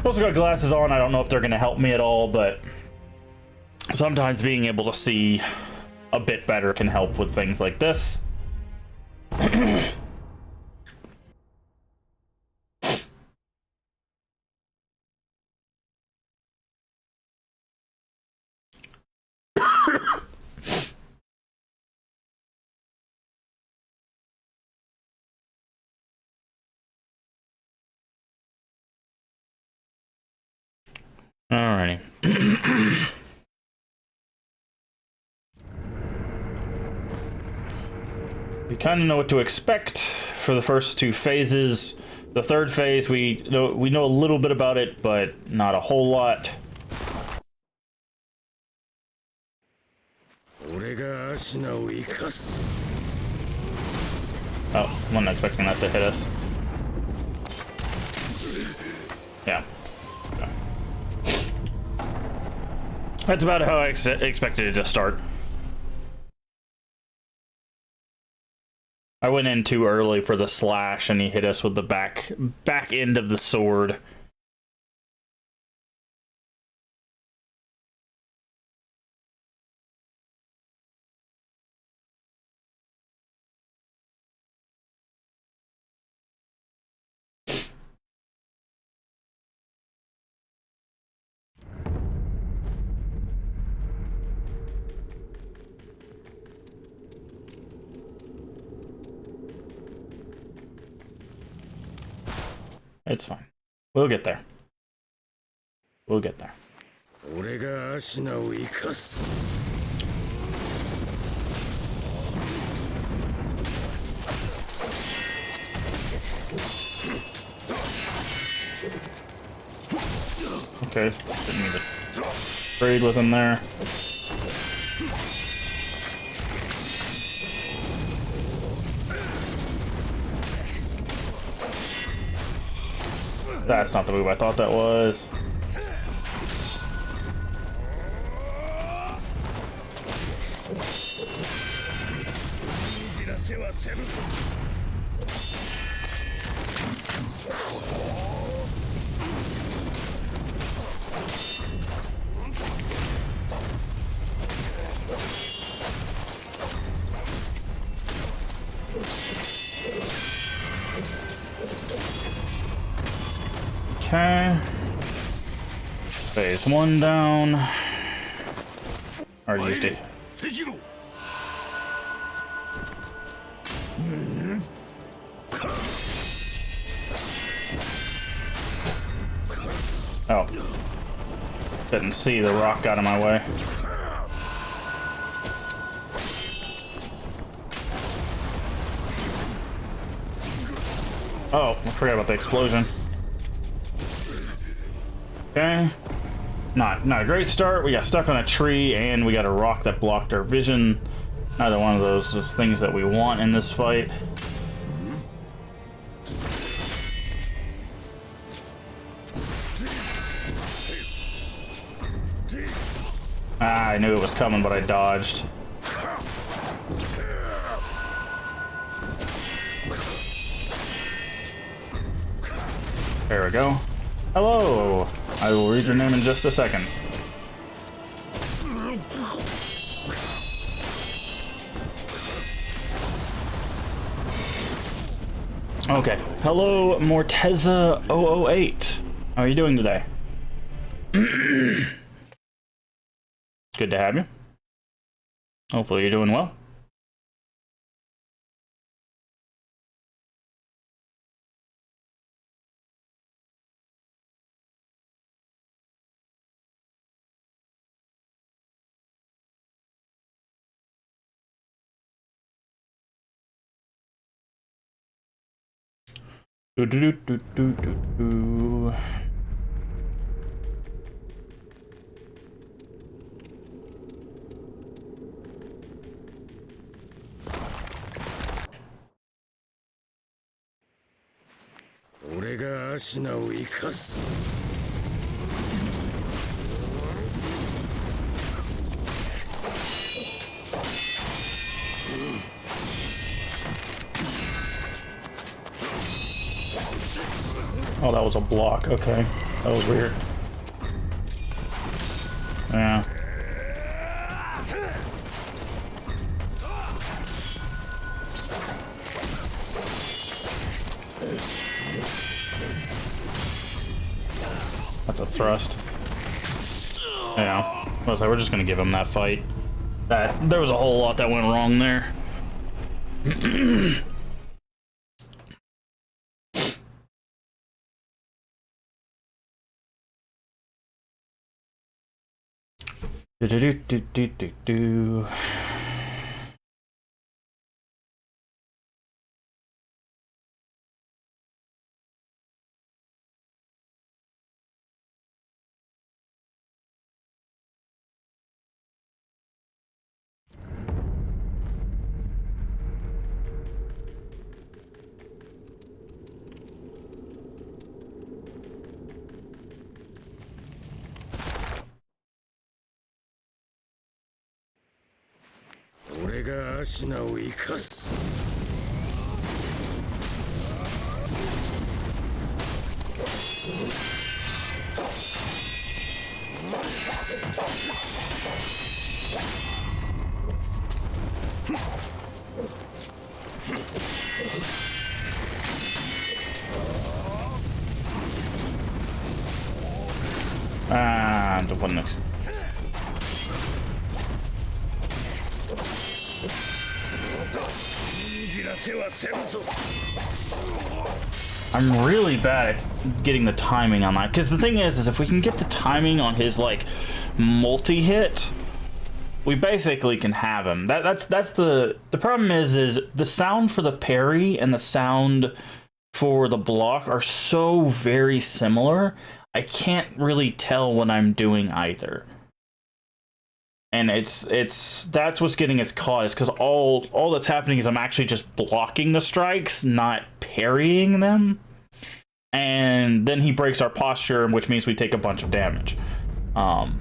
Also got glasses on. I don't know if they're going to help me at all, but sometimes being able to see a bit better can help with things like this. Alrighty. We kind of know what to expect for the first two phases. The third phase, we know a little bit about it, but not a whole lot. Oh, I'm not expecting that to hit us. Yeah. That's about how I expected it to start. I went in too early for the slash, and he hit us with the back end of the sword. It's fine. We'll get there. We'll get there. Okay, didn't need to trade with him there. That's not the move I thought that was. Okay. Phase 1 down. Already used it. Sekiro. Oh. Didn't see the rock got in my way. Oh, I forgot about the explosion. Okay. Not a great start. We got stuck on a tree, and we got a rock that blocked our vision. Neither one of those is things that we want in this fight. Ah, I knew it was coming, but I dodged. There we go. Hello! I will read your name in just a second. Okay. Hello, Morteza008. How are you doing today? Good to have you. Hopefully you're doing well. Do do do do do do. Oh, that was a block. Okay. That was weird. Yeah. That's a thrust. Yeah. I was like, we're just gonna give him that fight. There was a whole lot that went wrong there. Do do do do do do do. The one next. I'm really bad at getting the timing on that, because the thing is if we can get the timing on his like multi-hit, we basically can have him. That's the problem is the sound for the parry and the sound for the block are so very similar. I can't really tell when I'm doing either. And that's what's getting us caught, is because all that's happening is I'm actually just blocking the strikes, not parrying them. And then he breaks our posture, which means we take a bunch of damage. Because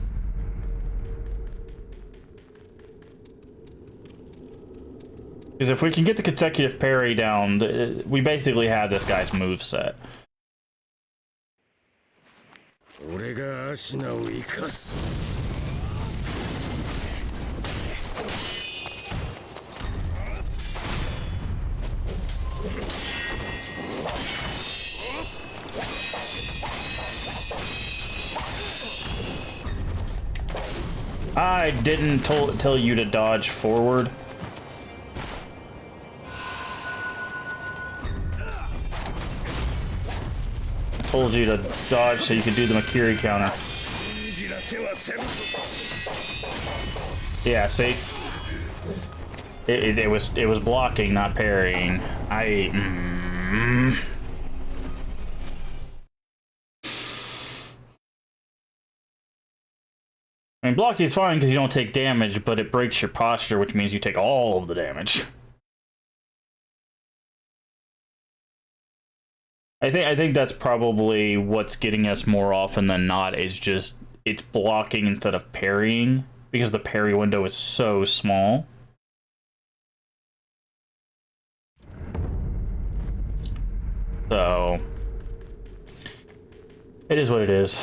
if we can get the consecutive parry down, we basically have this guy's moveset. I didn't tell you to dodge forward. I told you to dodge so you could do the Makiri counter. Yeah, see? It was blocking, not parrying. I mean, blocking is fine because you don't take damage, but it breaks your posture, which means you take all of the damage. I think that's probably what's getting us more often than not, is just it's blocking instead of parrying, because the parry window is so small. So it is what it is.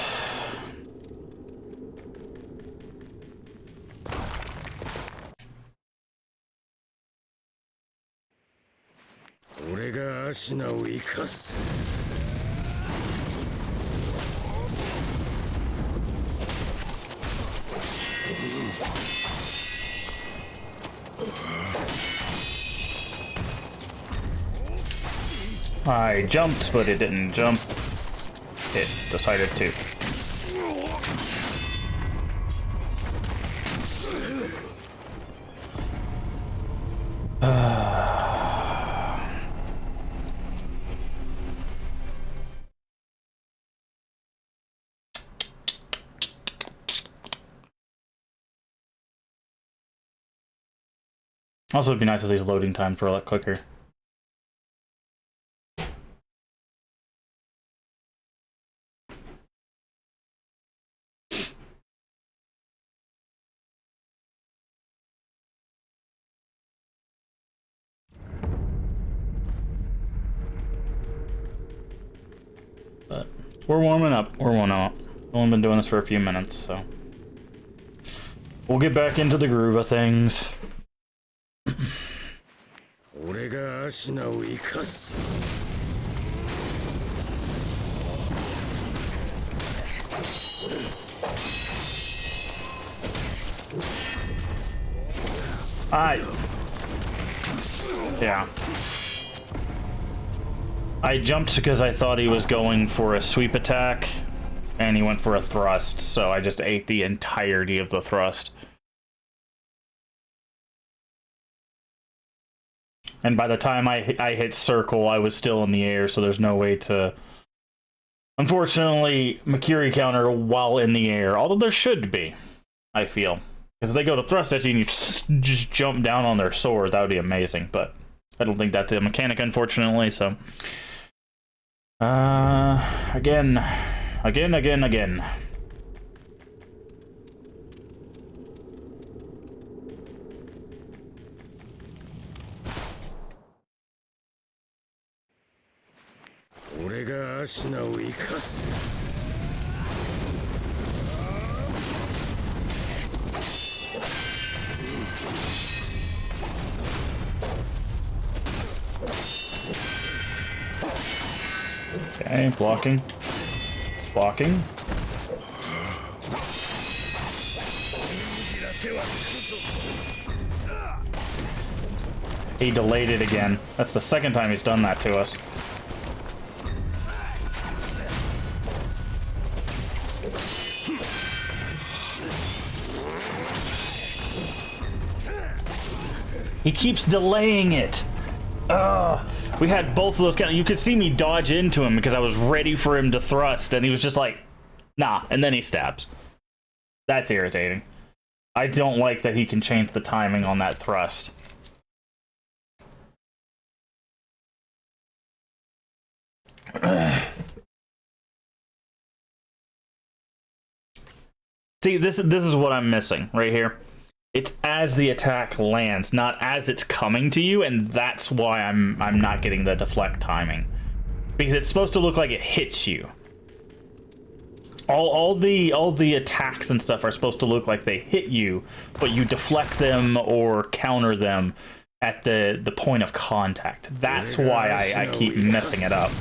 I jumped, but it didn't jump. It decided to. Also, it'd be nice if these loading times were a lot quicker. But We're warming up. We're warming up. We've only been doing this for a few minutes, so we'll get back into the groove of things. Yeah. I jumped because I thought he was going for a sweep attack, and he went for a thrust, so I just ate the entirety of the thrust. And by the time I hit circle, I was still in the air, so there's no way to... Unfortunately, Makiri counter while in the air, although there should be, I feel. Because if they go to thrust at you and you just jump down on their sword, that would be amazing, but I don't think that's a mechanic, unfortunately, so... Again. Okay, blocking. Blocking. He delayed it again. That's the second time he's done that to us. He keeps delaying it. Ugh. We had both of those kind of... You could see me dodge into him because I was ready for him to thrust, and he was just like, nah, and then he stabs. That's irritating. I don't like that he can change the timing on that thrust. See, this is what I'm missing right here. It's as the attack lands, not as it's coming to you, and that's why I'm not getting the deflect timing. Because it's supposed to look like it hits you. All the attacks and stuff are supposed to look like they hit you, but you deflect them or counter them at the point of contact. That's why I keep messing it up.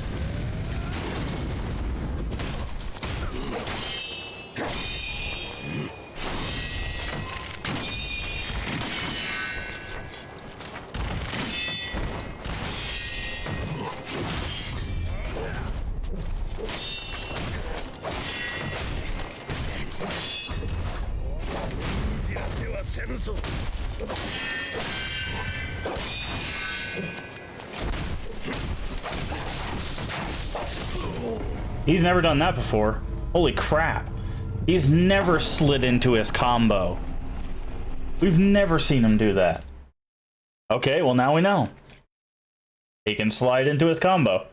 He's never done that before. Holy crap. He's never slid into his combo. We've never seen him do that. Okay, well now we know. He can slide into his combo.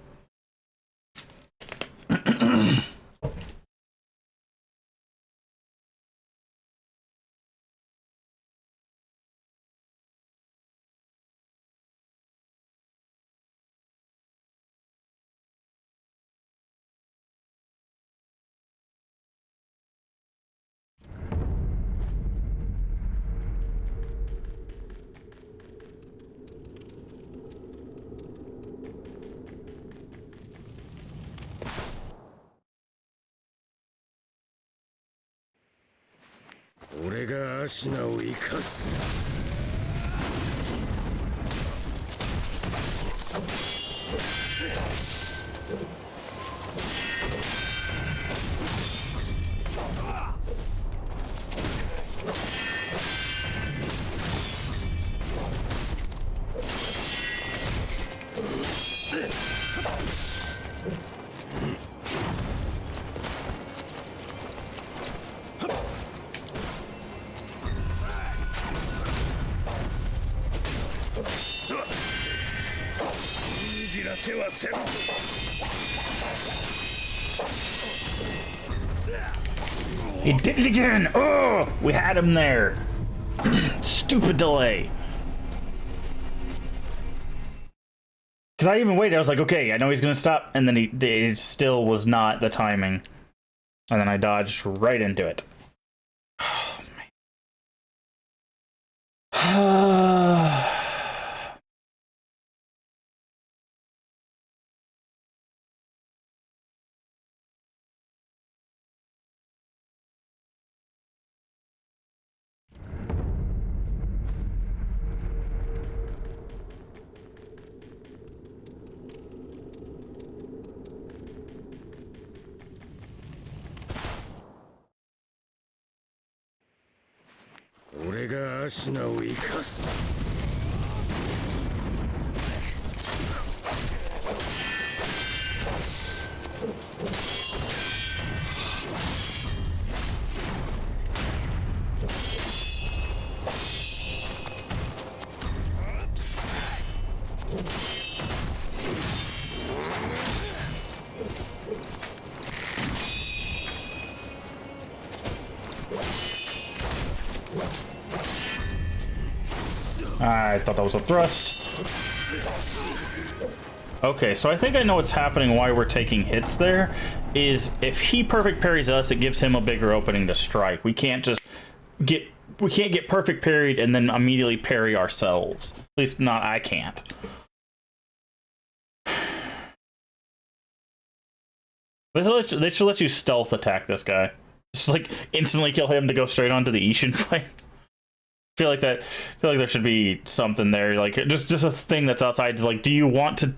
He did it again! Oh, we had him there. Stupid delay. Because I even waited. I was like, okay, I know he's going to stop. And then it still was not the timing. And then I dodged right into it. Oh, man. I thought that was a thrust. Okay, so I think I know what's happening, why we're taking hits there, is if he perfect parries us, it gives him a bigger opening to strike. We can't just get perfect parried and then immediately parry ourselves. At least not I can't. They should let you stealth attack this guy. Just like instantly kill him to go straight onto the Ishin fight. I feel like there should be something there, like just a thing that's outside. Like, do you want to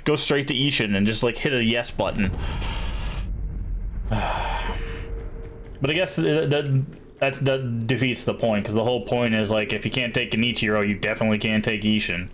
go straight to Ishin and just like hit a yes button? But I guess that defeats the point, because the whole point is like, if you can't take Genichiro, you definitely can't take Ishin.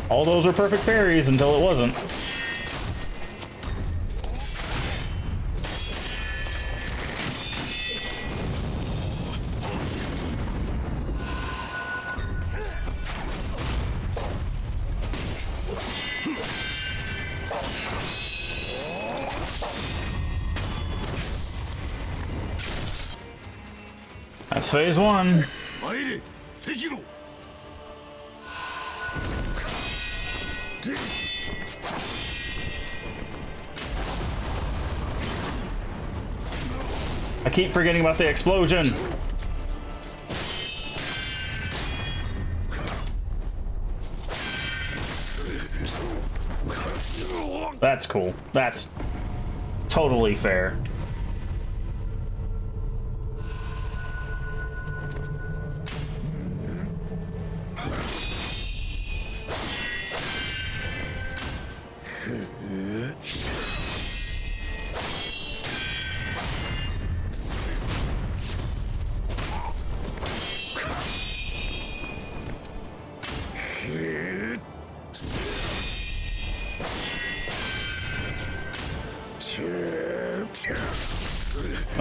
All those are perfect parries until it wasn't. That's phase one. Sekiro. I keep forgetting about the explosion. That's cool. That's totally fair.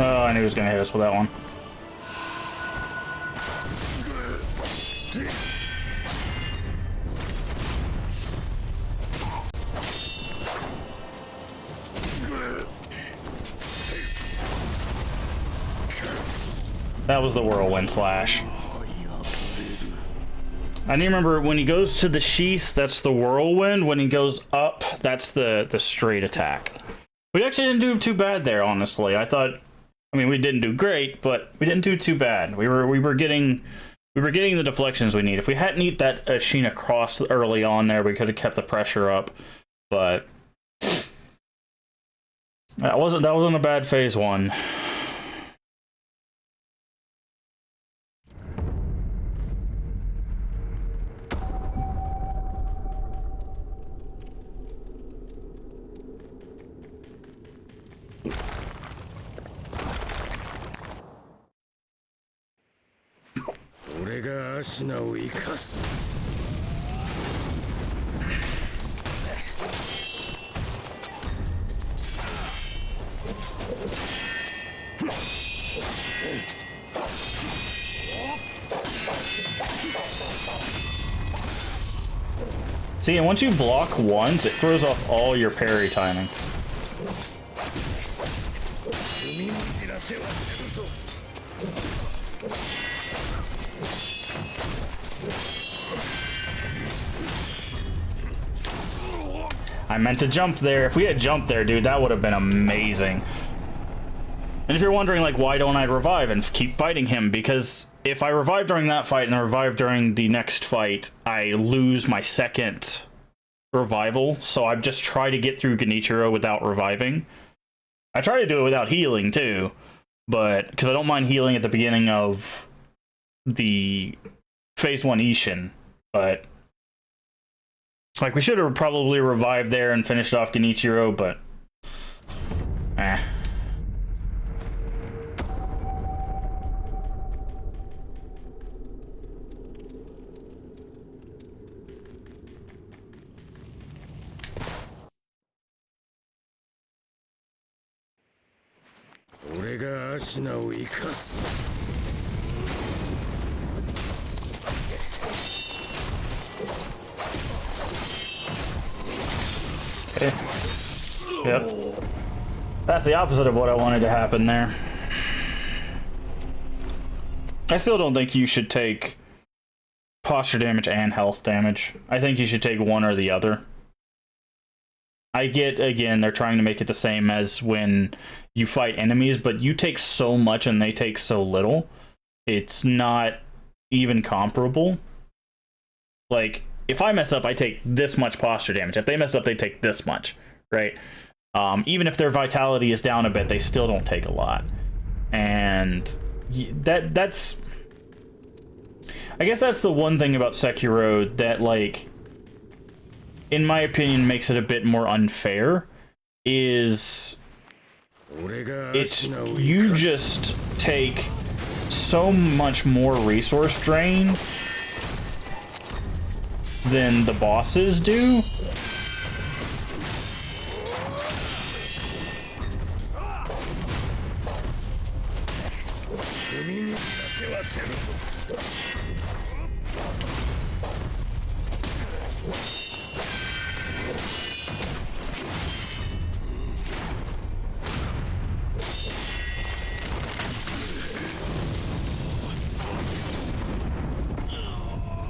Oh, I knew he was gonna hit us with that one. That was the whirlwind slash. I didn't remember when he goes to the sheath, that's the whirlwind. When he goes up, that's the straight attack. We actually didn't do too bad there, honestly. I mean, we didn't do great, but we didn't do too bad. We were getting the deflections we need. If we hadn't eaten that Ashina cross early on there, we could have kept the pressure up. But that wasn't a bad phase one. See, and once you block once, it throws off all your parry timing. I meant to jump there. If we had jumped there, dude, that would have been amazing. And if you're wondering, like, why don't I revive and keep fighting him? Because if I revive during that fight and I revive during the next fight, I lose my second revival. So I've just tried to get through Genichiro without reviving. I try to do it without healing, too. But, because I don't mind healing at the beginning of the Phase 1 Ishin. But, like, we should have probably revived there and finished off Genichiro, but... eh. Okay. Yep. That's the opposite of what I wanted to happen there. I still don't think you should take posture damage and health damage. I think you should take one or the other. I get, again, they're trying to make it the same as when you fight enemies, but you take so much and they take so little. It's not even comparable. Like, if I mess up, I take this much posture damage. If they mess up, they take this much, right? Even if their vitality is down a bit, they still don't take a lot. And that's... I guess that's the one thing about Sekiro that, like, in my opinion, makes it a bit more unfair, is it's you just take so much more resource drain than the bosses do.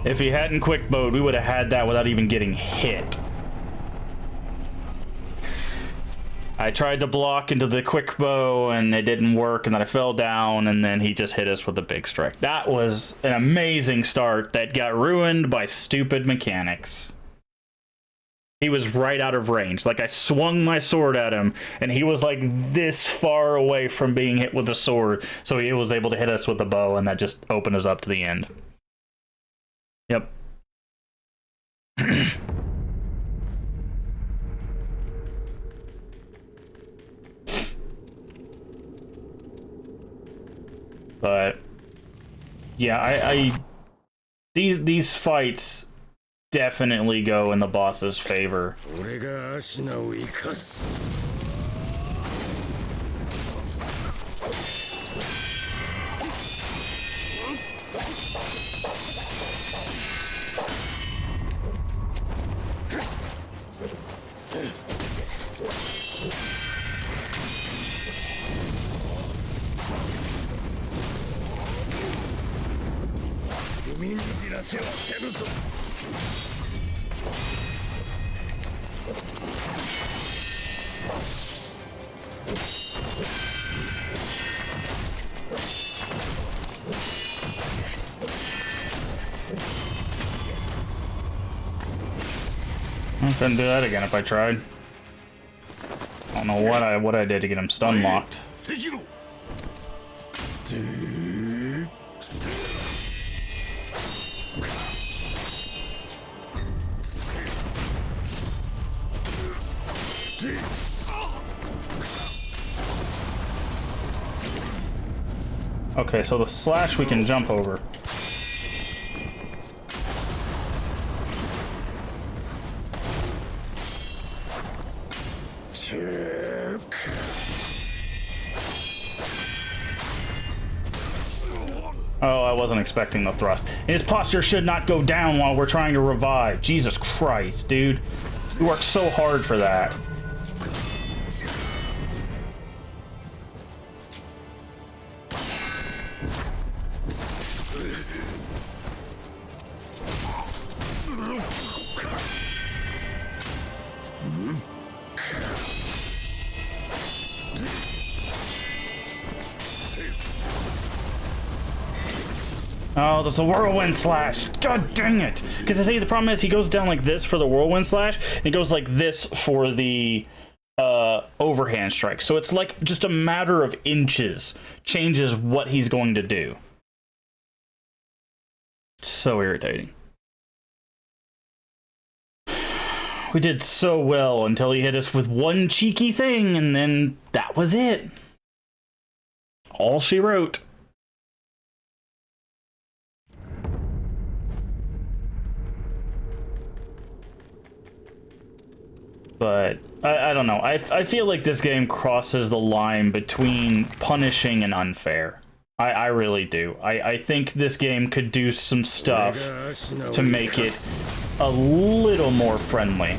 If he hadn't quick bowed, we would have had that without even getting hit. I tried to block into the quick bow and it didn't work, and then I fell down, and then he just hit us with a big strike. That was an amazing start that got ruined by stupid mechanics. He was right out of range. Like, I swung my sword at him, and he was like this far away from being hit with the sword, so he was able to hit us with the bow, and that just opened us up to the end. Yep. But yeah, these fights definitely go in the boss's favor. I couldn't do that again if I tried. I don't know what I did to get him stun locked. Sekiro. Okay, so the slash we can jump over. Oh, I wasn't expecting the thrust. His posture should not go down while we're trying to revive. Jesus Christ, dude. You worked so hard for that. Oh, there's a whirlwind slash. God dang it. Because I say the problem is he goes down like this for the whirlwind slash, and he goes like this for the overhand strike. So it's like just a matter of inches changes what he's going to do. So irritating. We did so well until he hit us with one cheeky thing, and then that was it. All she wrote. But I don't know. I feel like this game crosses the line between punishing and unfair. I really do. I think this game could do some stuff to make it a little more friendly.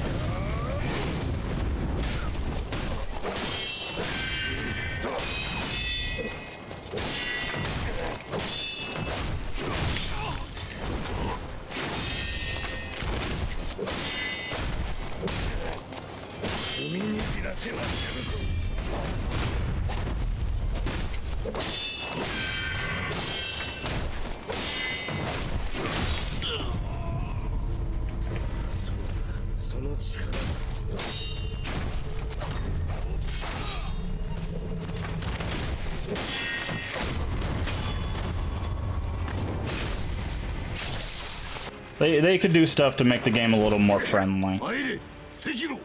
They could do stuff to make the game a little more friendly. Sekiro.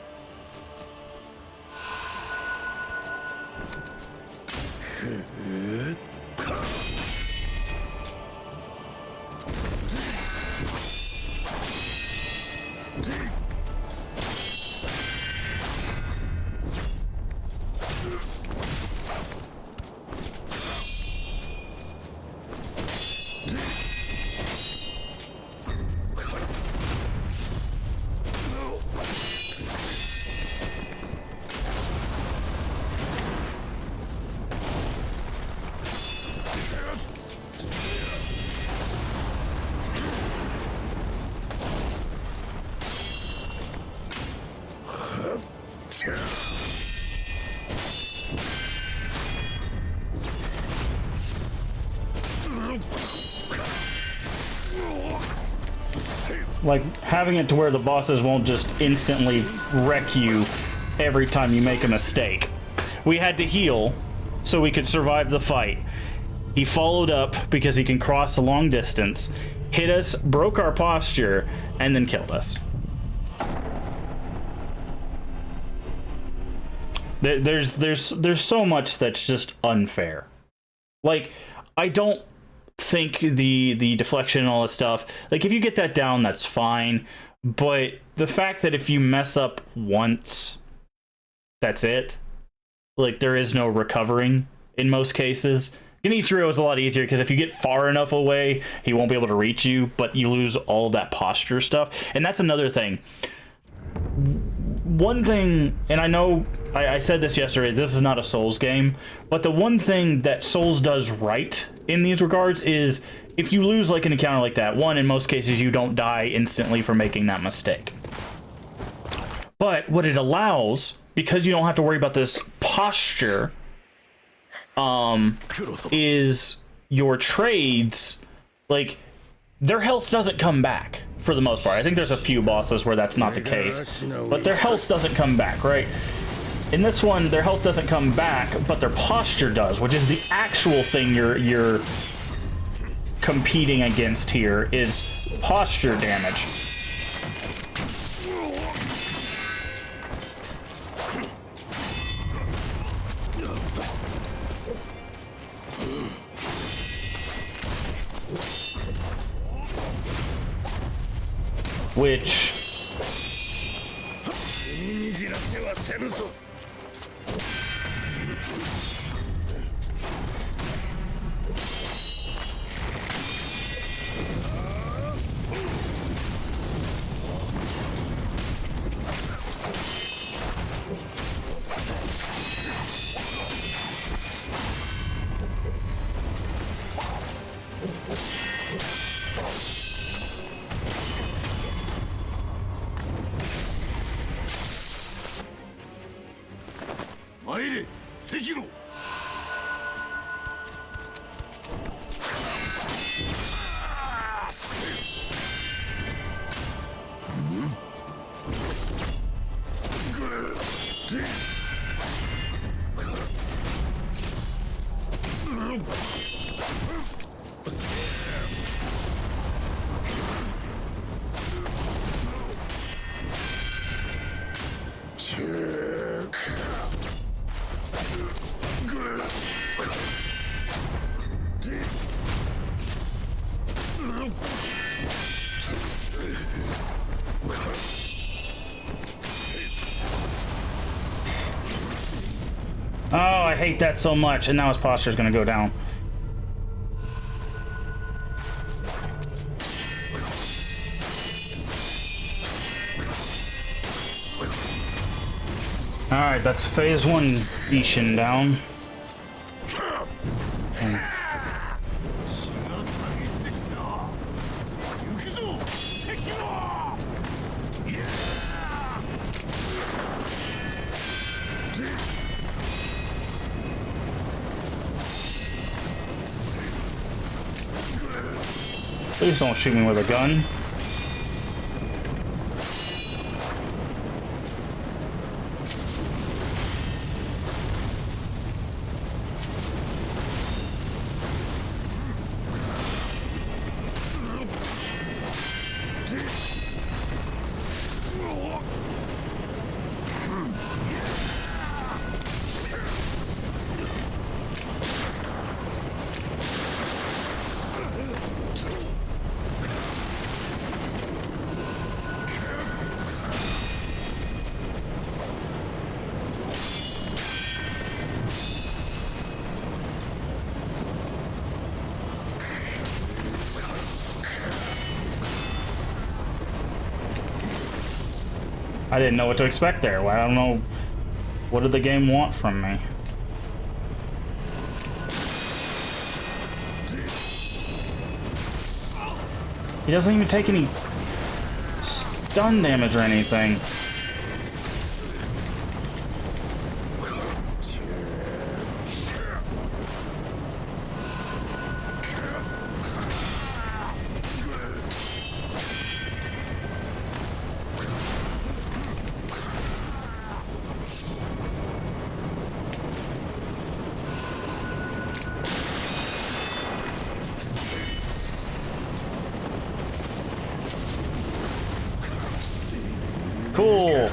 Like, having it to where the bosses won't just instantly wreck you every time you make a mistake. We had to heal so we could survive the fight. He followed up because he can cross a long distance, hit us, broke our posture, and then killed us. There's so much that's just unfair. Like, I don't think the deflection and all that stuff, like, if you get that down, that's fine, but the fact that if you mess up once, that's it. Like, there is no recovering in most cases. Genichiro is a lot easier because if you get far enough away, he won't be able to reach you, but you lose all that posture stuff. And that's another thing. One thing, and I know I said this yesterday, this is not a Souls game, but the one thing that Souls does right in these regards is if you lose like an encounter like that, one, in most cases you don't die instantly for making that mistake. But what it allows, because you don't have to worry about this posture, is your trades, like, their health doesn't come back for the most part. I think there's a few bosses where that's not the case, but their health doesn't come back, right? In this one, their health doesn't come back, but their posture does, which is the actual thing you're competing against here, is posture damage. Which Sekiro. Oh, I hate that so much, and now his posture's gonna go down. Alright, that's phase 1 Ishin down. Please don't shoot me with a gun. I didn't know what to expect there. Well, I don't know. What did the game want from me? He doesn't even take any stun damage or anything. Cool.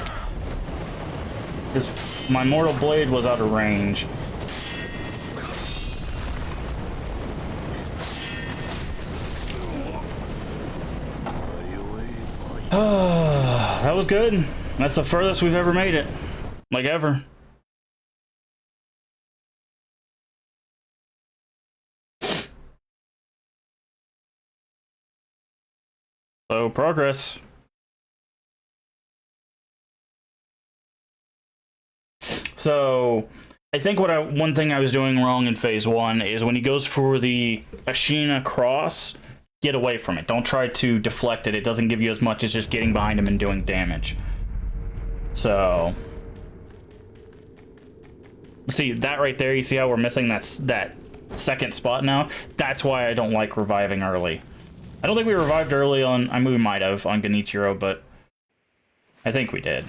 My mortal blade was out of range. That was good. That's the furthest we've ever made it. Like ever. So, progress. So, I think one thing I was doing wrong in phase 1 is when he goes for the Ashina cross, get away from it. Don't try to deflect it. It doesn't give you as much as just getting behind him and doing damage. So, see that right there? You see how we're missing that second spot now? That's why I don't like reviving early. I don't think we revived early on. I mean, we might have on Genichiro, but I think we did.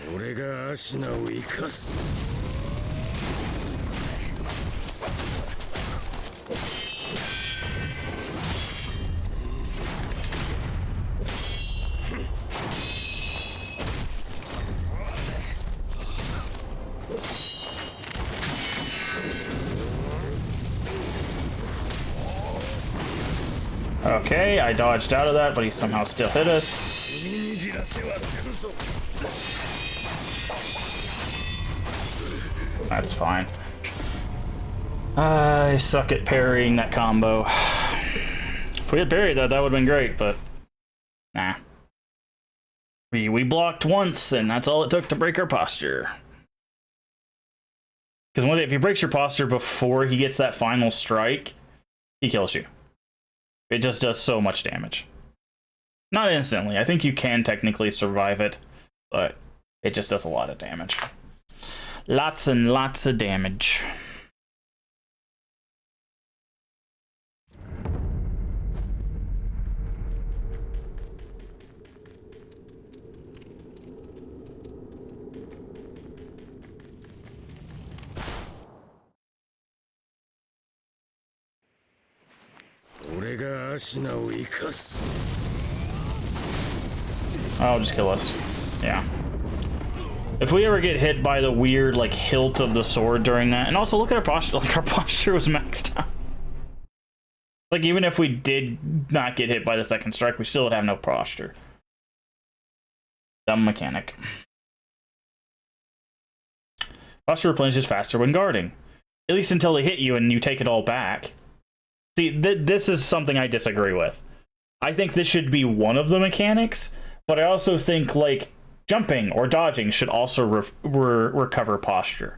Okay, I dodged out of that, but he somehow still hit us. That's fine. I suck at parrying that combo. If we had parried that, that would have been great, but nah. We blocked once, and that's all it took to break our posture. Because if he breaks your posture before he gets that final strike, he kills you. It just does so much damage. Not instantly. I think you can technically survive it, but it just does a lot of damage. Lots and lots of damage. Oh, just kill us. Yeah. If we ever get hit by the weird, like, hilt of the sword during that, and also look at our posture, like, our posture was maxed out. Like, even if we did not get hit by the second strike, we still would have no posture. Dumb mechanic. Posture replenishes faster when guarding. At least until they hit you and you take it all back. See, this is something I disagree with. I think this should be one of the mechanics, but I also think, like, jumping or dodging should also recover posture.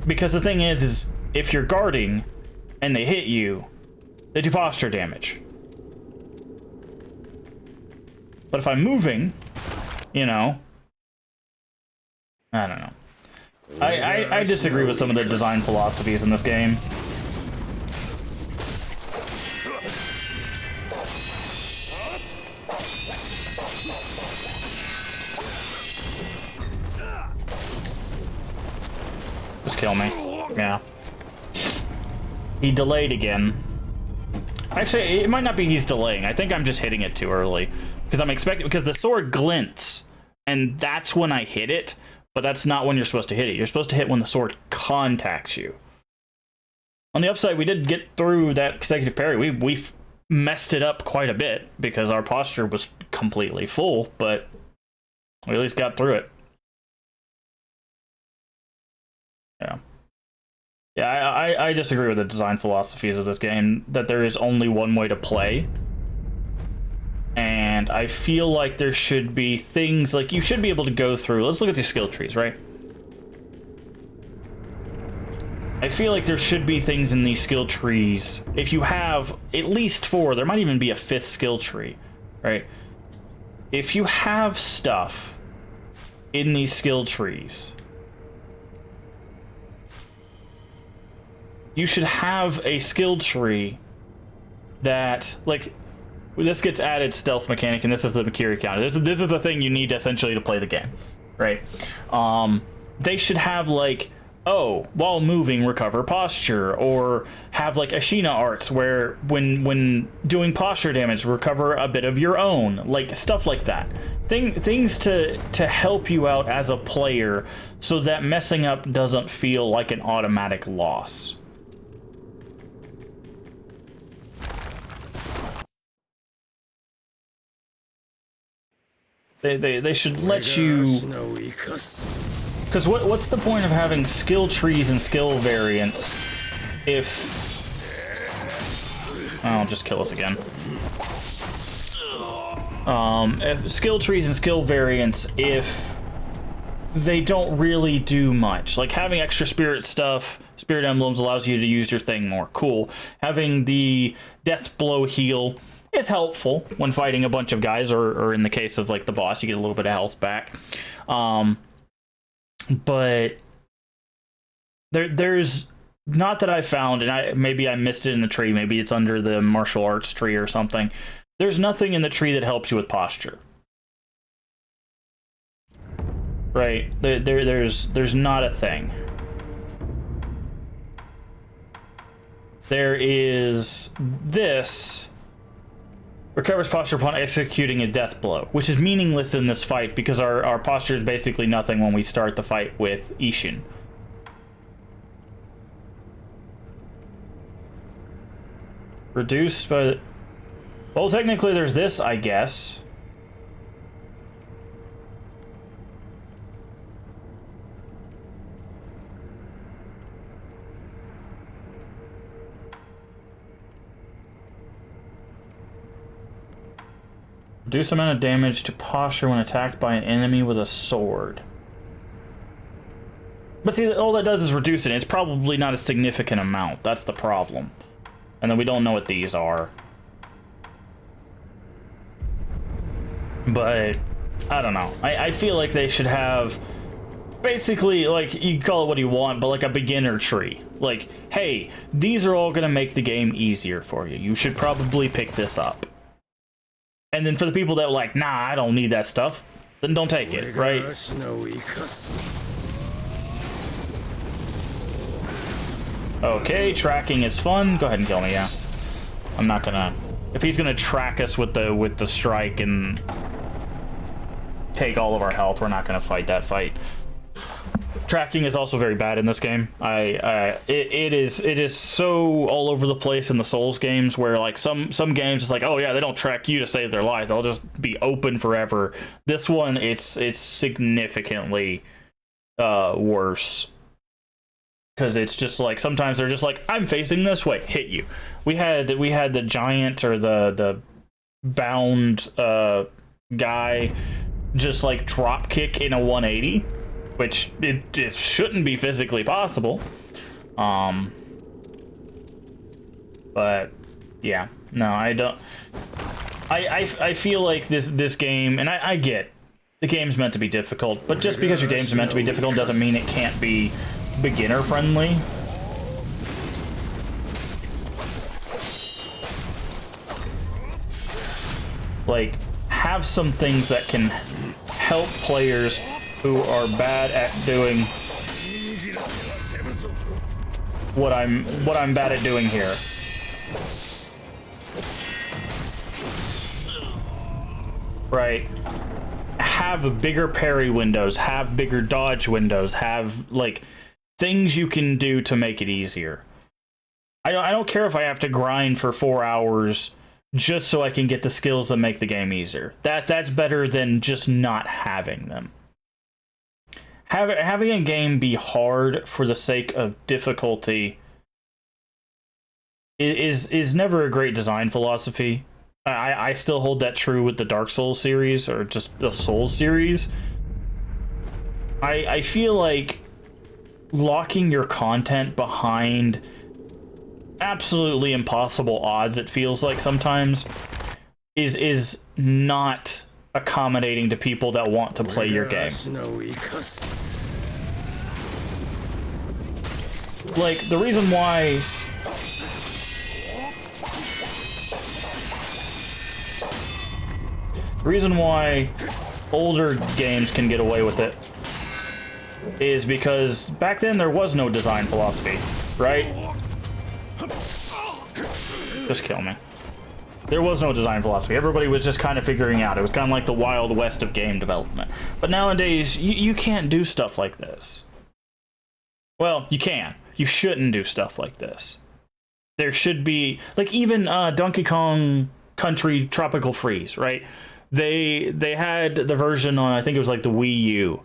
Because the thing is if you're guarding and they hit you, they do posture damage. But if I'm moving, you know, I don't know. I disagree with some of the design philosophies in this game. Just kill me. Yeah. He delayed again. Actually, it might not be he's delaying. I think I'm just hitting it too early. Because I'm expecting, because the sword glints, and that's when I hit it. But that's not when you're supposed to hit it. You're supposed to hit when the sword contacts you. On the upside, we did get through that consecutive parry. We messed it up quite a bit because our posture was completely full, but we at least got through it. Yeah. Yeah, I disagree with the design philosophies of this game, that there is only one way to play. And I feel like there should be things, like, you should be able to go through. Let's look at these skill trees, right? I feel like there should be things in these skill trees. If you have at least 4, there might even be a 5th skill tree, right? If you have stuff in these skill trees, you should have a skill tree that, like, this gets added stealth mechanic, and this is the Makiri counter. This is the thing you need essentially to play the game, right? They should have, like, oh, while moving, recover posture, or have, like, Ashina arts where when doing posture damage, recover a bit of your own, like, stuff like that. Things to help you out as a player so that messing up doesn't feel like an automatic loss. They should let you... Because what's the point of having skill trees and skill variants if... Oh, just kill us again. If skill trees and skill variants if they don't really do much. Like, having extra spirit stuff, spirit emblems, allows you to use your thing more. Cool. Having the death blow heal is helpful when fighting a bunch of guys, or in the case of, like, the boss, you get a little bit of health back. But there's not that I found, and maybe I missed it in the tree, maybe it's under the martial arts tree or something. There's nothing in the tree that helps you with posture. Right? There's not a thing. There is this. Recovers posture upon executing a death blow, which is meaningless in this fight because our posture is basically nothing when we start the fight with Ishin. Reduced by... Well, technically there's this, I guess. Reduce amount of damage to posture when attacked by an enemy with a sword. But see, all that does is reduce it. It's probably not a significant amount. That's the problem. And then we don't know what these are. But, I don't know. I feel like they should have... Basically, like, you can call it what you want, but like a beginner tree. Like, hey, these are all going to make the game easier for you. You should probably pick this up. And then for the people that are like, nah, I don't need that stuff, then don't take it, right? Okay, tracking is fun. Go ahead and kill me, yeah. I'm not gonna... If he's gonna track us with the strike and take all of our health, we're not gonna fight that fight. Tracking is also very bad in this game. It is so all over the place in the Souls games, where like some games it's like, oh yeah, they don't track you to save their life, they'll just be open forever. This one, it's significantly worse, because it's just like sometimes they're just like, I'm facing this way, hit you. We had the giant, or the bound guy just like drop kick in a 180, which it shouldn't be physically possible. But yeah, no, I don't. I feel like this game, and I get the game's meant to be difficult, but just because your game's meant to be difficult doesn't mean it can't be beginner friendly. Like, have some things that can help players who are bad at doing what I'm bad at doing here. Right. Have bigger parry windows, have bigger dodge windows, have like things you can do to make it easier. I don't care if I have to grind for 4 hours just so I can get the skills that make the game easier. That's better than just not having them. Having a game be hard for the sake of difficulty is never a great design philosophy. I still hold that true with the Dark Souls series, or just the Souls series. I feel like locking your content behind absolutely impossible odds, it feels like sometimes, is not accommodating to people that want to play your game. Like, the reason why older games can get away with it is because back then there was no design philosophy, right? Just kill me. There was no design philosophy. Everybody was just kind of figuring out. It was kind of like the Wild West of game development. But nowadays, you can't do stuff like this. Well, you can. You shouldn't do stuff like this. There should be, like, even Donkey Kong Country Tropical Freeze, right? They had the version on, I think it was like the Wii U,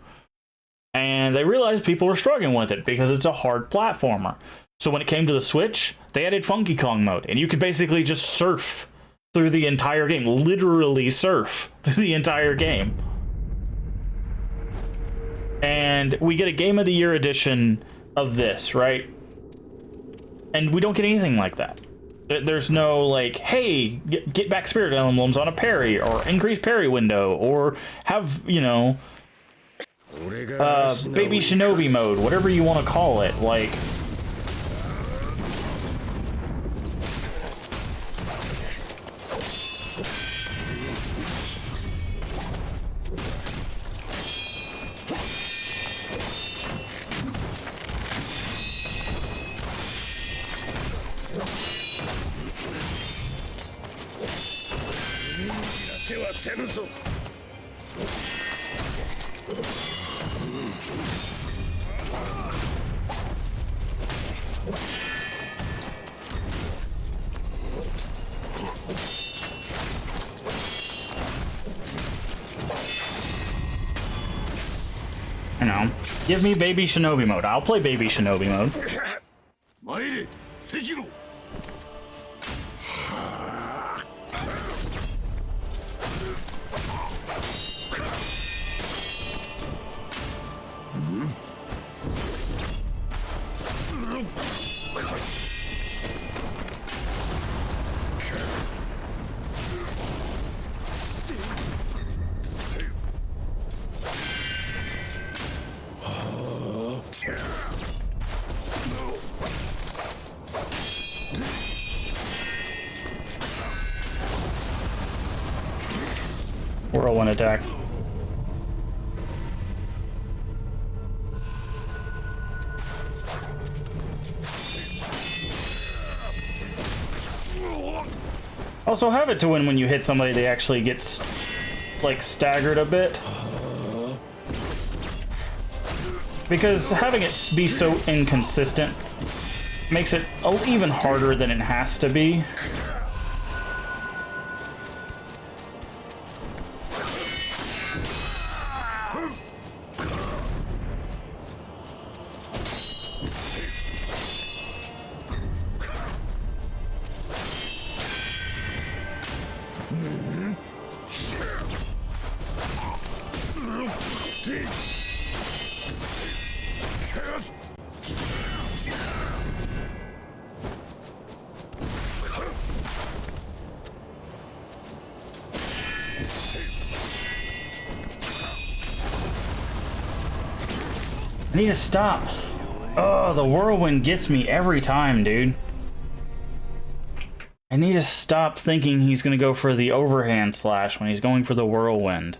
and they realized people were struggling with it because it's a hard platformer. So when it came to the Switch, they added Funky Kong mode, and you could basically just surf through the entire game, literally surf through the entire game. And we get a Game of the Year edition of this, right? And we don't get anything like that. There's no, like, hey, get back spirit emblems on a parry, or increase parry window, or have, you know, baby shinobi mode, whatever you want to call it, like... You know, give me baby shinobi mode. I'll play baby shinobi mode. Sekiro. Whirlwind attack. Also, have it to when you hit somebody, they actually get like staggered a bit. Because having it be so inconsistent makes it even harder than it has to be. I need to stop. Oh, the whirlwind gets me every time, dude. I need to stop thinking he's gonna go for the overhand slash when he's going for the whirlwind.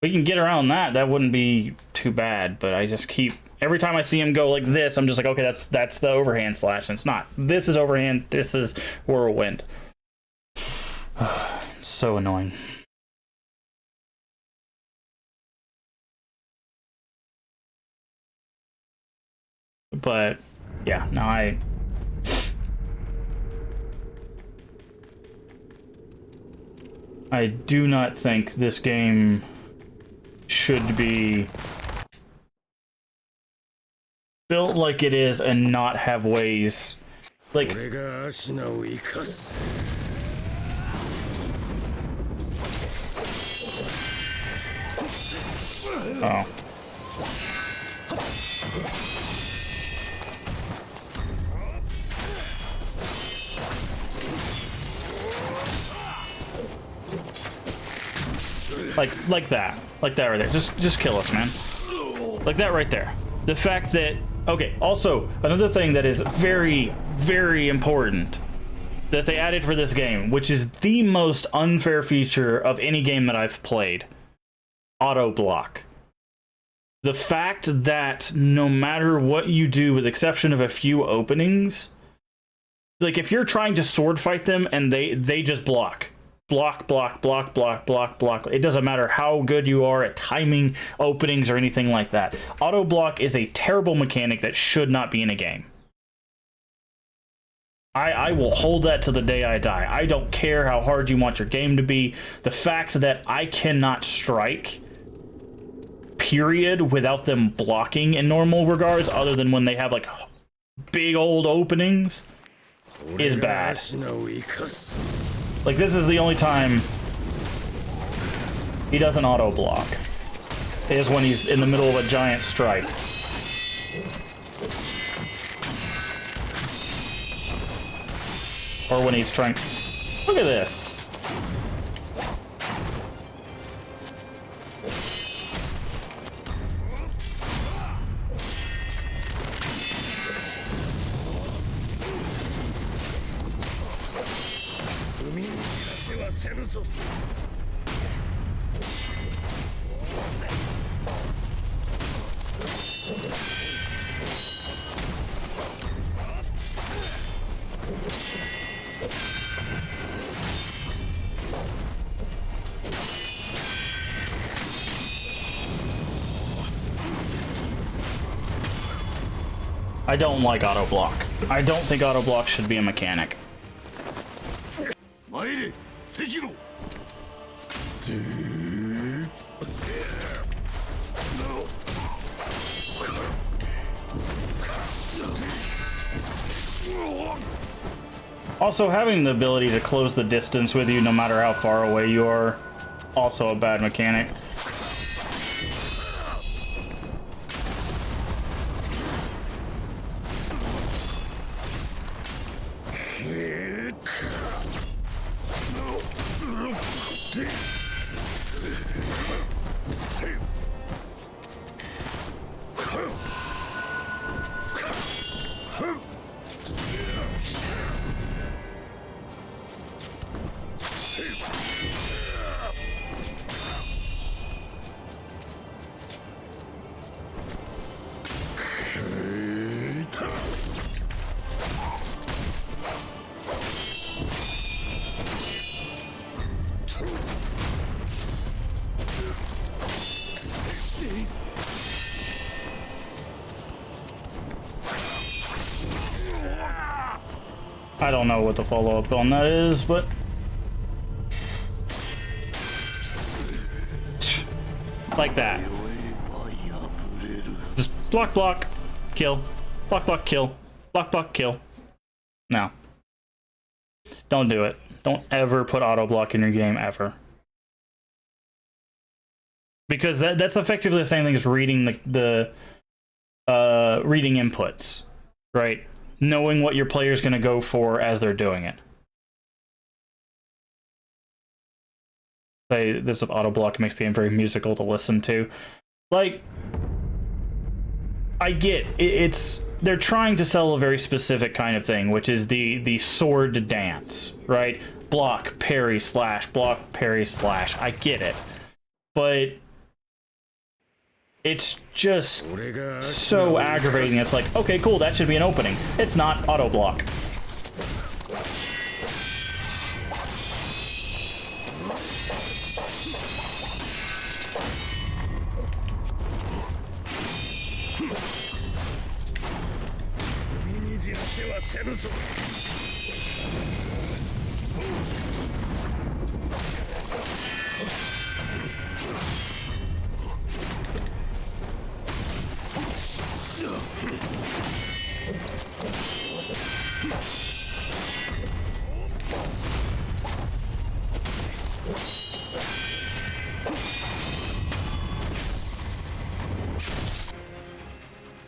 We can get around that. That wouldn't be too bad, but I just keep... Every time I see him go like this, I'm just like, okay, that's the overhand slash, and it's not. This is overhand, this is whirlwind. It's so annoying. But, yeah, no, I do not think this game should be built like it is and not have ways like oh. Like that right there. Just kill us, man. Like that right there. The fact that... Okay, also, another thing that is very, very important that they added for this game, which is the most unfair feature of any game that I've played. Auto block. The fact that no matter what you do, with exception of a few openings, like if you're trying to sword fight them and they just block. Block, block, block, block, block, block. It doesn't matter how good you are at timing openings or anything like that. Auto block is a terrible mechanic that should not be in a game. I will hold that to the day I die. I don't care how hard you want your game to be. The fact that I cannot strike, period, without them blocking in normal regards, other than when they have like big old openings, is bad. Like, this is the only time he doesn't auto block, is when he's in the middle of a giant strike. Or when he's trying... Look at this. I don't like auto block. I don't think auto block should be a mechanic. Sekiro. Also, having the ability to close the distance with you no matter how far away you are, also a bad mechanic. I don't know what the follow-up on that is, but... like that. Just block, block, kill. Block, block, kill. Block, block, kill. No. Don't do it. Don't ever put auto-block in your game, ever. Because that's effectively the same thing as reading the reading inputs, right? Knowing what your player's going to go for as they're doing it. Say this with auto block makes the game very musical to listen to. Like, I get it's they're trying to sell a very specific kind of thing, which is the sword dance, right? Block, parry, slash, block, parry, slash. I get it, but it's just so aggravating. It's like, okay, cool, that should be an opening. It's not. Auto block.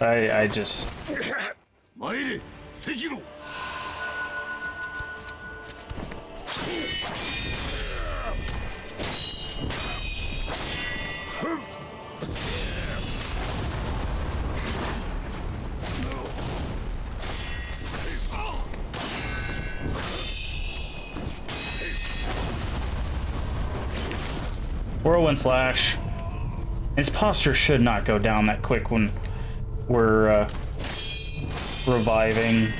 I just... Sekiro. Whirlwind slash. His posture should not go down that quick when we're reviving.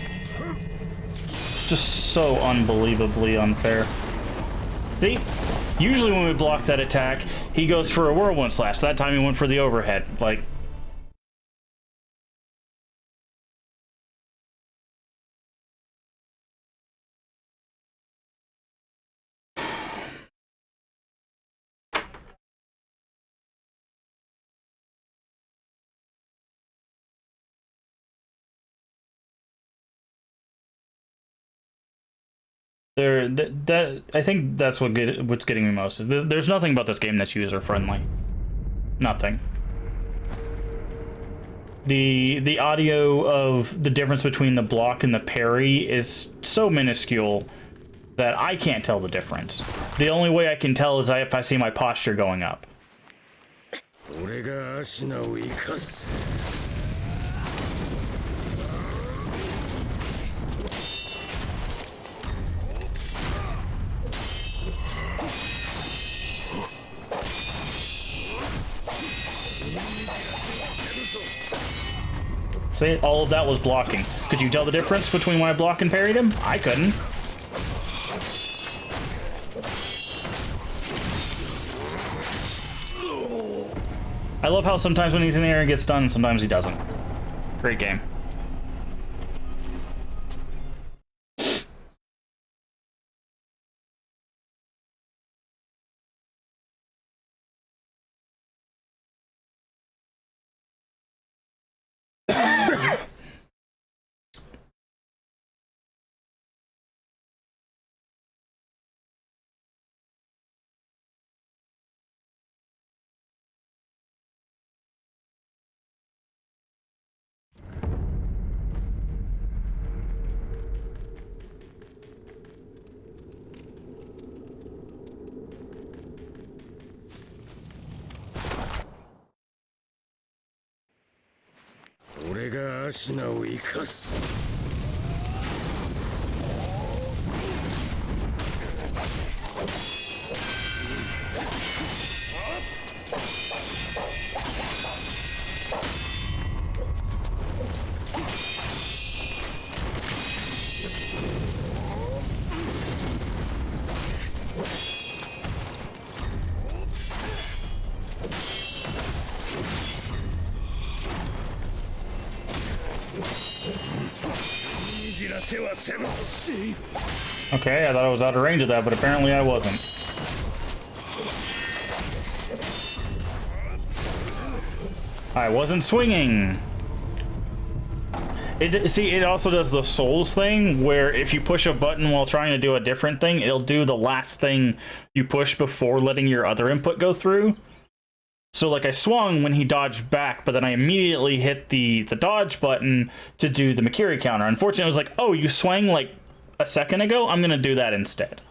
It's just so unbelievably unfair. See? Usually when we block that attack, he goes for a whirlwind slash. That time he went for the overhead. Like... I think that's what's getting me most. Is there's nothing about this game that's user friendly. Nothing. The audio of the difference between the block and the parry is so minuscule that I can't tell the difference. The only way I can tell is if I see my posture going up. See, all of that was blocking. Could you tell the difference between when I blocked and parried him? I couldn't. I love how sometimes when he's in the air he gets stunned, sometimes he doesn't. Great game. Okay, I thought I was out of range of that, but apparently I wasn't. I wasn't swinging. It also does the Souls thing, where if you push a button while trying to do a different thing, it'll do the last thing you push before letting your other input go through. So, like, I swung when he dodged back, but then I immediately hit the dodge button to do the Makiri counter. Unfortunately, it was like, oh, you swung, like, a second ago? I'm gonna do that instead.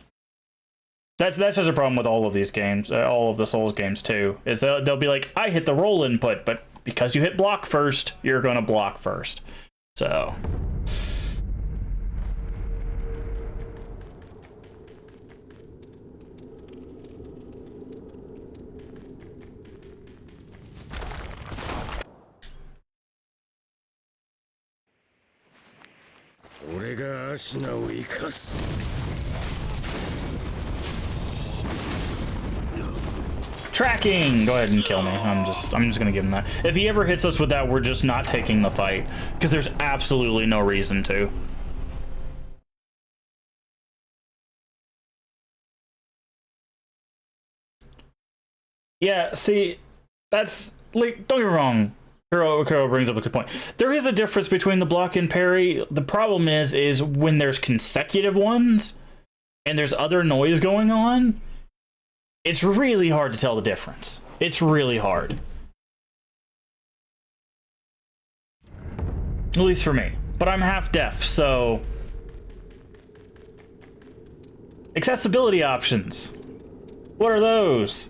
That's just a problem with all of these games, all of the Souls games, too, is they'll be like, I hit the roll input, but because you hit block first, you're gonna block first. So... Tracking! Go ahead and kill me. I'm just gonna give him that. If he ever hits us with that, we're just not taking the fight. Because there's absolutely no reason to. Yeah, see, that's... like, don't get me wrong. Kuro brings up a good point. There is a difference between the block and parry. The problem is when there's consecutive ones, and there's other noise going on, it's really hard to tell the difference. It's really hard. At least for me. But I'm half deaf, so... accessibility options. What are those?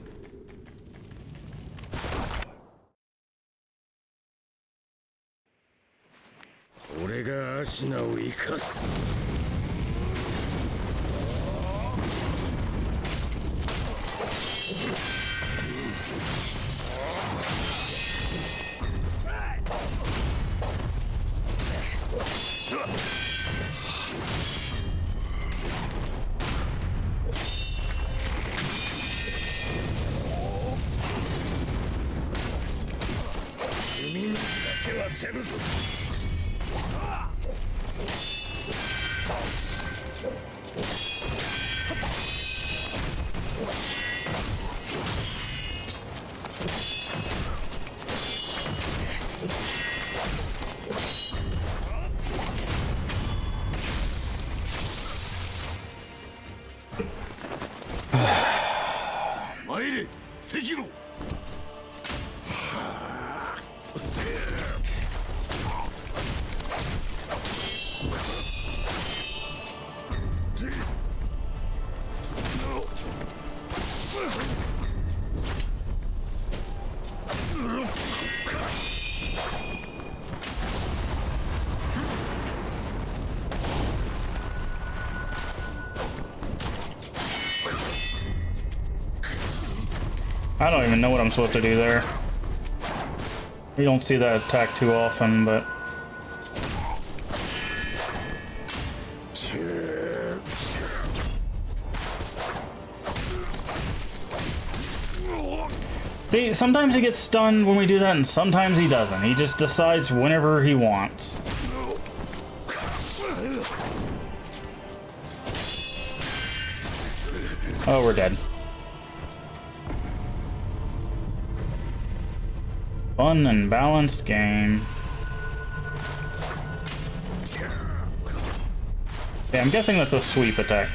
Sekiro. I don't even know what I'm supposed to do there. We don't see that attack too often, but... See, sometimes he gets stunned when we do that, and sometimes he doesn't. He just decides whenever he wants. Oh, we're dead. Fun and balanced game. Yeah, I'm guessing that's a sweep attack.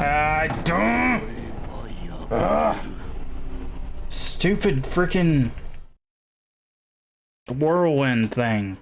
I don't. Stupid freaking whirlwind thing.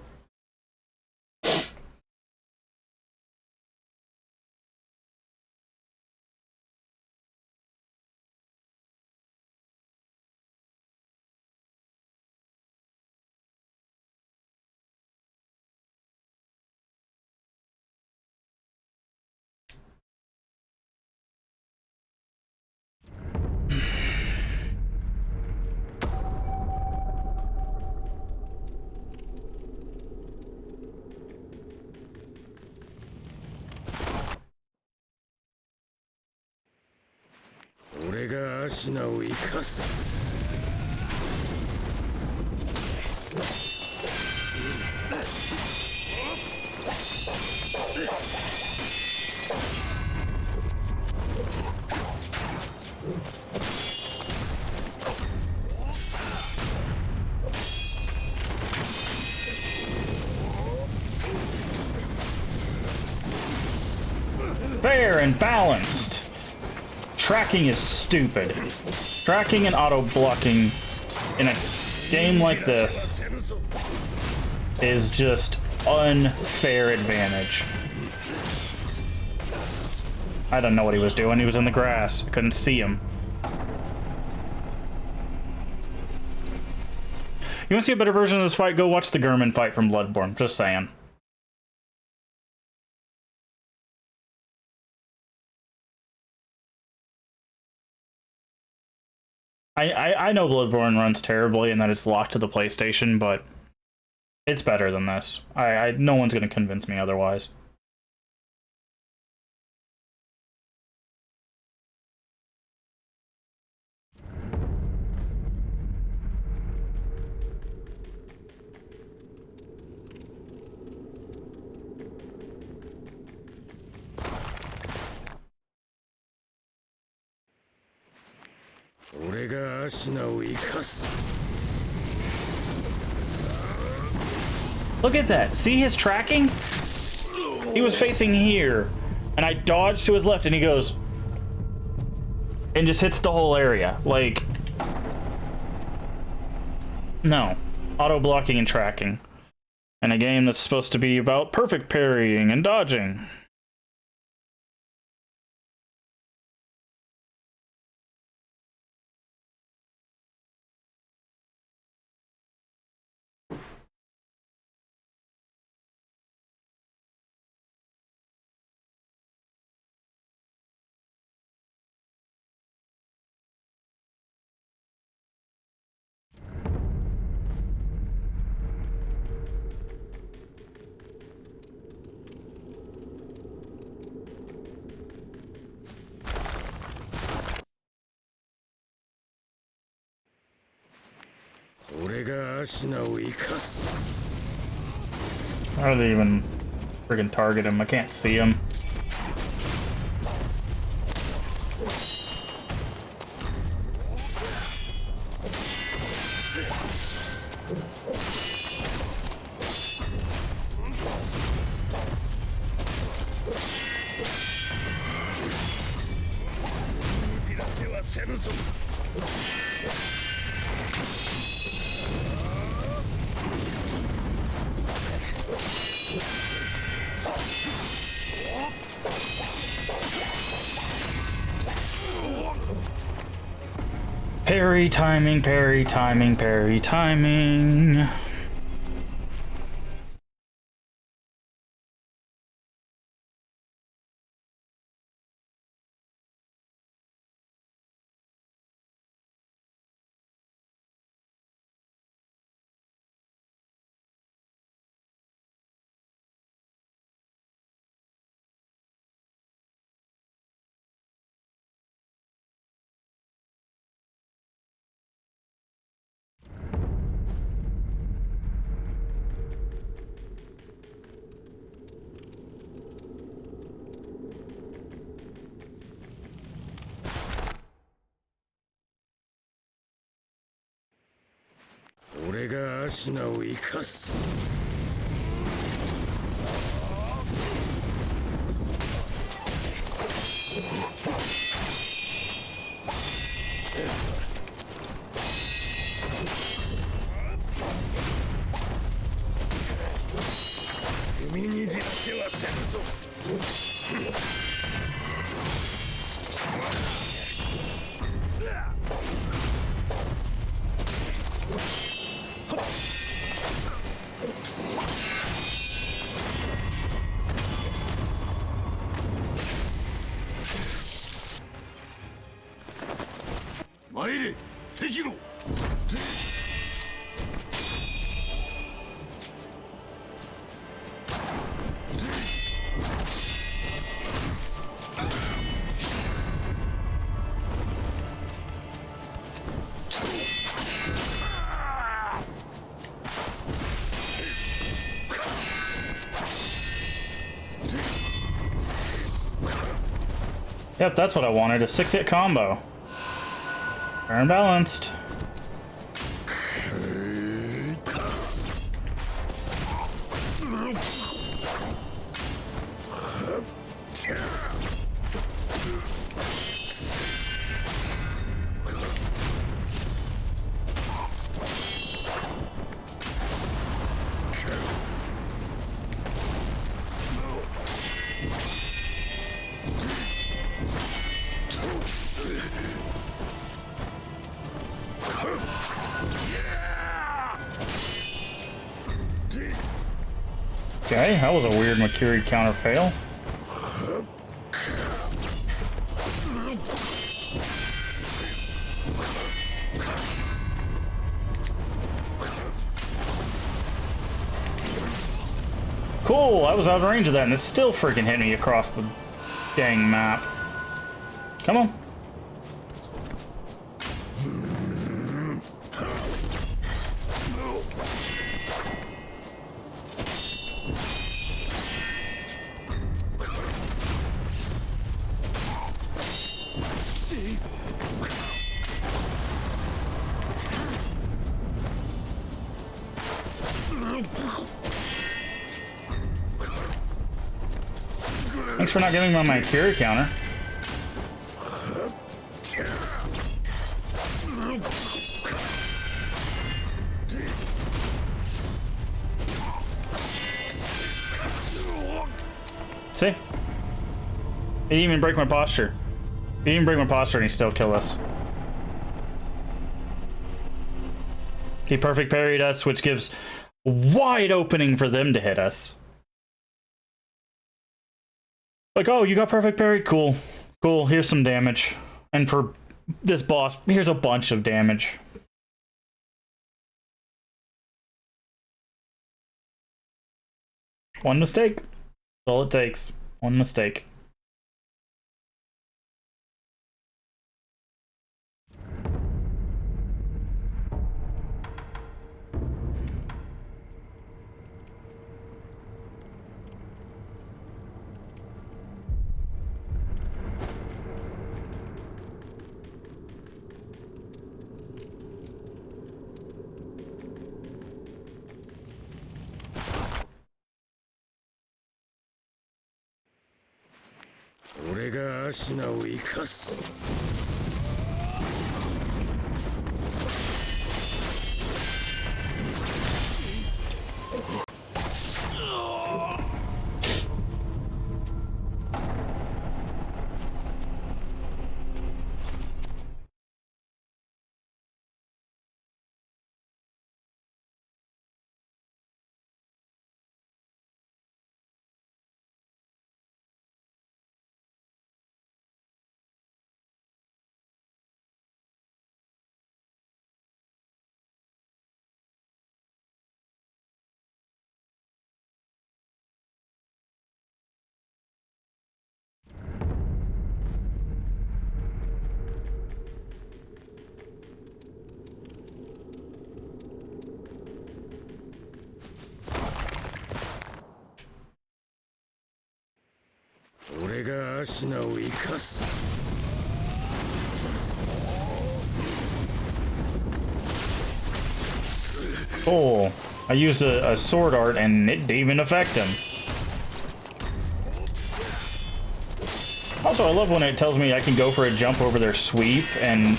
Fair and balanced. Tracking is stupid. Tracking and auto-blocking in a game like this is just unfair advantage. I don't know what he was doing. He was in the grass. I couldn't see him. You want to see a better version of this fight? Go watch the Gurman fight from Bloodborne. Just saying. I know Bloodborne runs terribly and that it's locked to the PlayStation, but it's better than this. No one's going to convince me otherwise. Look at that. See his tracking? He was facing here, and I dodged to his left, and he goes and just hits the whole area. Like, no. Auto-blocking and tracking. In a game that's supposed to be about perfect parrying and dodging. How do they even friggin' target him? I can't see him. Parry timing, parry timing, parry timing. Sekiro! Yep, that's what I wanted, a 6-hit combo. Fair and balanced. Okay, that was a weird Makiri counter fail. Cool, I was out of range of that and it still freaking hit me across the dang map. Come on. Thanks for not giving me my Makiri counter. See? He didn't even break my posture. He didn't even break my posture and he still killed us. He perfect parried us, which gives wide opening for them to hit us. Like, oh, you got perfect parry? Cool. Cool, here's some damage. And for this boss, here's a bunch of damage. One mistake. That's all it takes. One mistake. Cool. I used a sword art and it didn't even affect him. Also, I love when it tells me I can go for a jump over their sweep and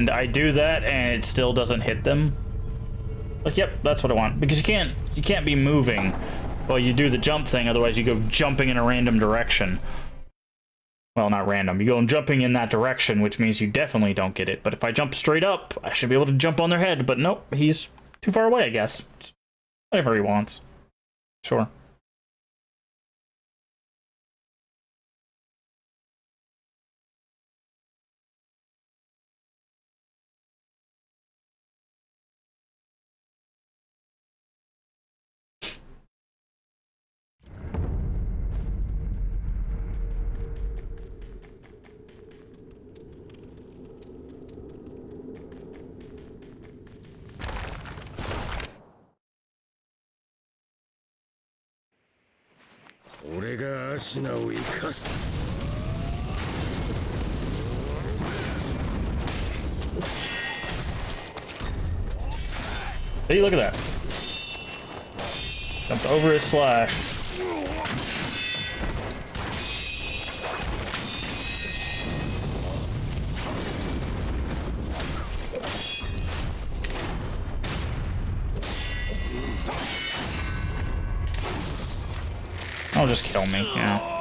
I do that and it still doesn't hit them. Like, yep, that's what I want. Because you can't be moving while you do the jump thing, otherwise you go jumping in a random direction. Well, not random. You go jumping in that direction, which means you definitely don't get it. But if I jump straight up, I should be able to jump on their head. But nope, he's too far away, I guess. Whatever he wants. Sure. Hey, look at that. Jumped over his slash. I'll just kill me, yeah.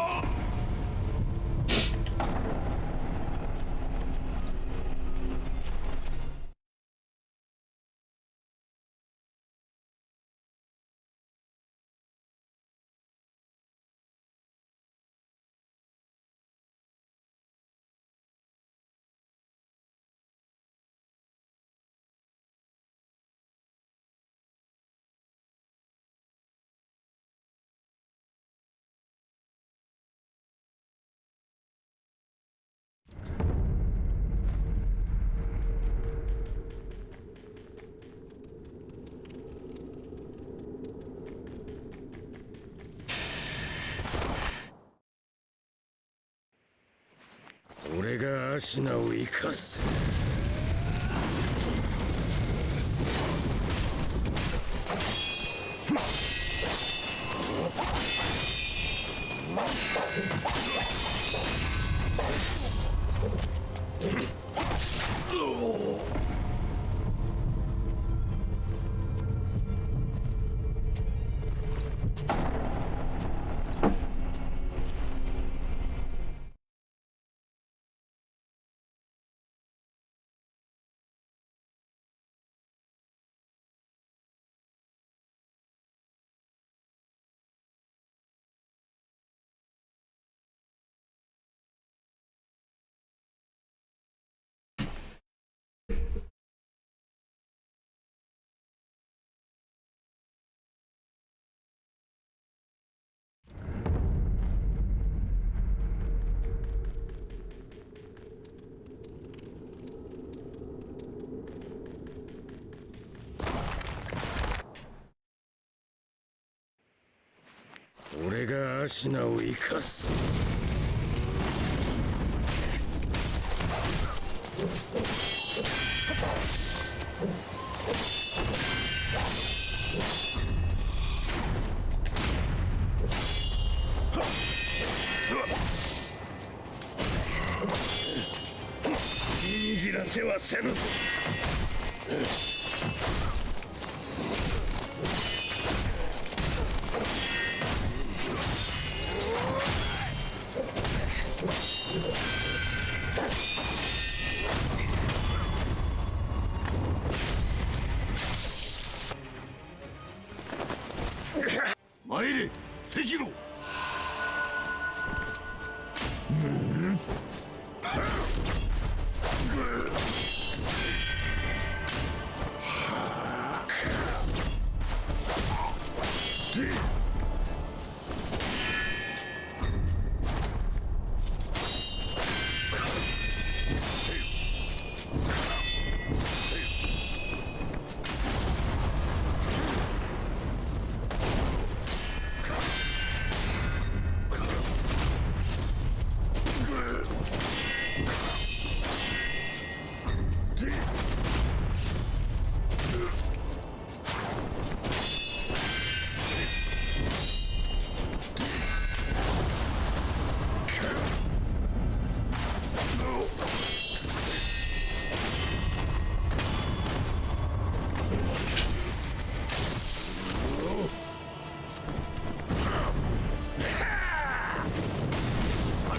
Sekiro!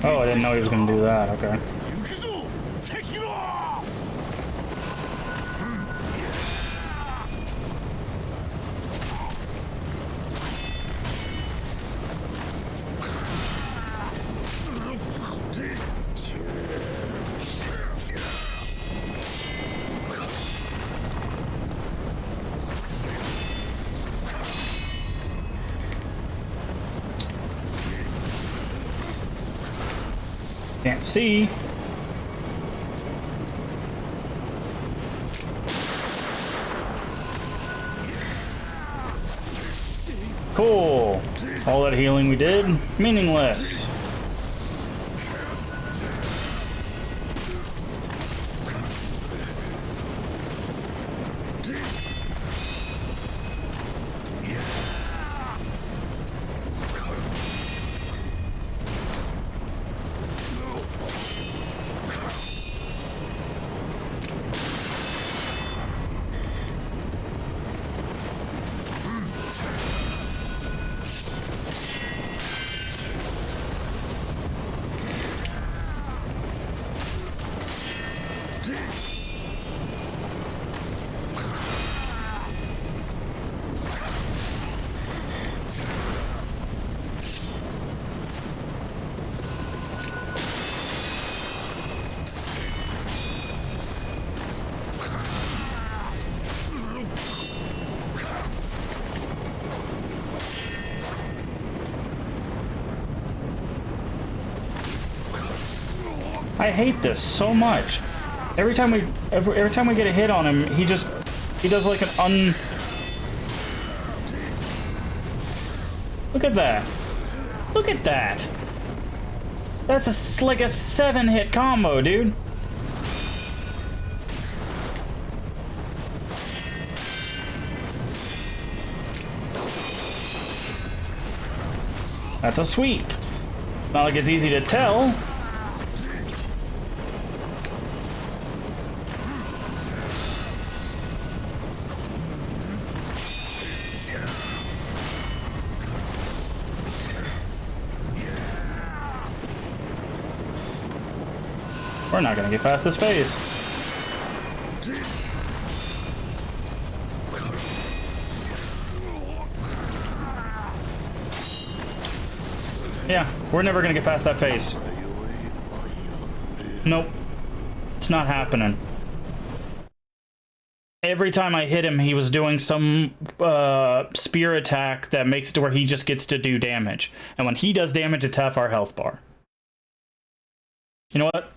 Oh, I didn't know he was going to do that. Okay. Can't see. Cool. All that healing we did, meaningless. I hate this so much. Every time we get a hit on him, he does like an Look at that. Look at that. That's like a 7-hit combo, dude. That's a sweep. Not like it's easy to tell. We're not gonna get past this phase. Yeah, we're never gonna get past that phase. Nope. It's not happening. Every time I hit him, he was doing some spear attack that makes it to where he just gets to do damage. And when he does damage, it's half our health bar. You know what?